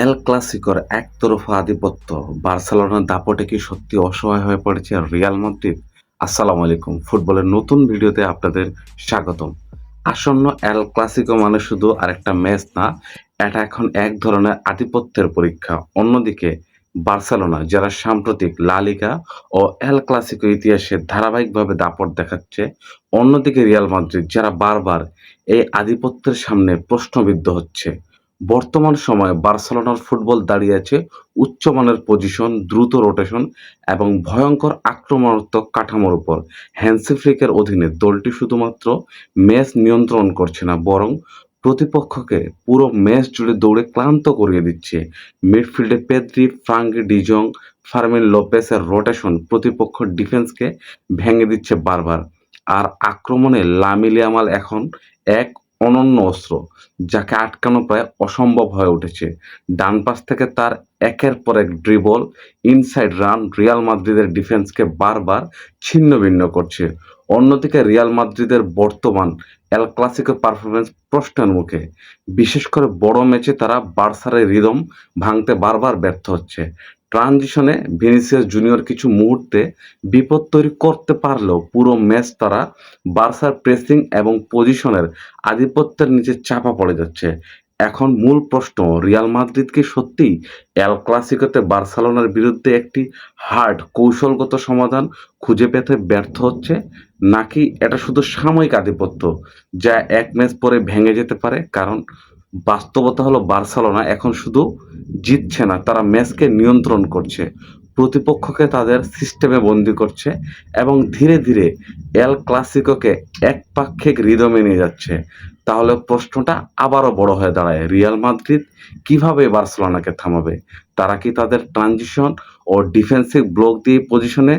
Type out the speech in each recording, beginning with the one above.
এল ক্লাসিকোর একতরফা আধিপত্য, বার্সেলোনার দাপটে কি সত্যি অসহায় হয়ে পড়েছে রিয়াল মাদ্রিদ? আসসালামু আলাইকুম। ফুটবলের নতুন ভিডিওতে আপনাদের স্বাগতম। আসন্ন এল ক্লাসিকো মানে শুধু আরেকটা ম্যাচ না, এটা এখন এক ধরনের আধিপত্যের পরীক্ষা। অন্যদিকে বার্সেলোনা, যারা সাম্প্রতিক লা লিগা ও এল ক্লাসিকো ইতিহাসে ধারাবাহিকভাবে দাপট দেখাচ্ছে, অন্যদিকে রিয়াল মাদ্রিদ, যারা বারবার এই আধিপত্যের সামনে প্রশ্নবিদ্ধ হচ্ছে। বর্তমান সময়ে বার্সেলোনার ফুটবল দাঁড়িয়ে আছে উচ্চমানের পজিশন, দ্রুত রোটেশন এবং ভয়ংকর আক্রমণাত্মক কাঠামোর উপর। হ্যান্সি ফ্লিকের অধীনে দলটি শুধুমাত্র ম্যাচ নিয়ন্ত্রণ করছে না, বরং প্রতিপক্ষকে পুরো ম্যাচ জুড়ে দৌড়ে ক্লান্ত করিয়ে দিচ্ছে। মিডফিল্ডে পেদ্রি, ফ্রাঙ্কি ডিজং, ফার্মিন লোপেসের রোটেশন প্রতিপক্ষের ডিফেন্সকে ভেঙে দিচ্ছে বারবার। আর আক্রমণে লামিন ইয়ামাল এখন এক অনন্য অস্ত্র, যাকে আটকানো প্রায় অসম্ভব হয়ে উঠেছে। ডান পাশ থেকে তার একের পর এক ড্রিবল, ইনসাইড রান রিয়াল মাদ্রিদের ডিফেন্সকে বারবার ছিন্নভিন্ন করছে। অন্যদিকে রিয়াল মাদ্রিদের বর্তমান এল ক্লাসিকো পারফরমেন্স প্রশ্নের মুখে। বিশেষ করে বড় ম্যাচে তারা বার্সার রিদম ভাঙতে বারবার ব্যর্থ হচ্ছে। ট্রানজিশনে ভিনিসিয়াস জুনিয়র কিছু মুহূর্তে বিপদ তৈরি করতে পারলেও পুরো ম্যাচ তারা বার্সার প্রেসিং এবং পজিশনের আধিপত্যের নিচে চাপা পড়ে যাচ্ছে। এখন মূল প্রশ্ন, রিয়াল মাদ্রিদ কি সত্যিই এল ক্লাসিকোতে বার্সেলোনার বিরুদ্ধে একটি হার্ড কৌশলগত সমাধান খুঁজে পেতে ব্যর্থ হচ্ছে, নাকি এটা শুধু সাময়িক আধিপত্য যা এক ম্যাচ পরে ভেঙে যেতে পারে? কারণ বাস্তবতা হলো বার্সেলোনা এখন শুধু জিতছে না, তারা ম্যাচকে নিয়ন্ত্রণ করছে, প্রতিপক্ষকে তাদের সিস্টেমে বন্দী করছে এবং ধীরে ধীরে এল ক্লাসিকোকে একপাক্ষিক রিদমে নিয়ে যাচ্ছে। তাহলে প্রশ্নটা আবারও বড় হয়ে দাঁড়ায়, রিয়াল মাদ্রিদ কিভাবে বার্সেলোনাকে থামাবে? তারা কি তাদের ট্রানজিশন ও ডিফেন্সিভ ব্লক দিয়ে পজিশনে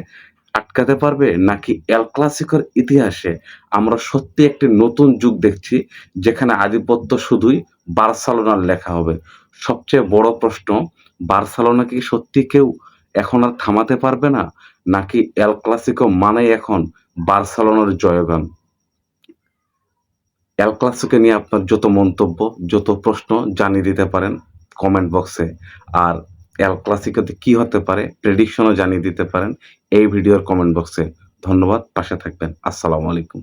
আটকাতে পারবে, নাকি এল ক্লাসিকোর ইতিহাসে আমরা সত্যি একটি নতুন যুগ দেখছি, যেখানে আধিপত্য শুধুই বার্সেলোনার লেখা হবে? সবচেয়ে বড় প্রশ্ন, বার্সেলোনা কি সত্যি কেউ এখন আর থামাতে পারবে না, নাকি এল ক্লাসিকো মানেই এখন বার্সেলোনার জয়গান? এল ক্লাসিকো নিয়ে আপনার যত মন্তব্য, যত প্রশ্ন জানিয়ে দিতে পারেন কমেন্ট বক্সে। আর এল ক্লাসিকোতে কি হতে পারে প্রেডিকশনও জানিয়ে দিতে পারেন এই ভিডিওর কমেন্ট বক্সে। ধন্যবাদ, পাশে থাকবেন। আসসালামু আলাইকুম।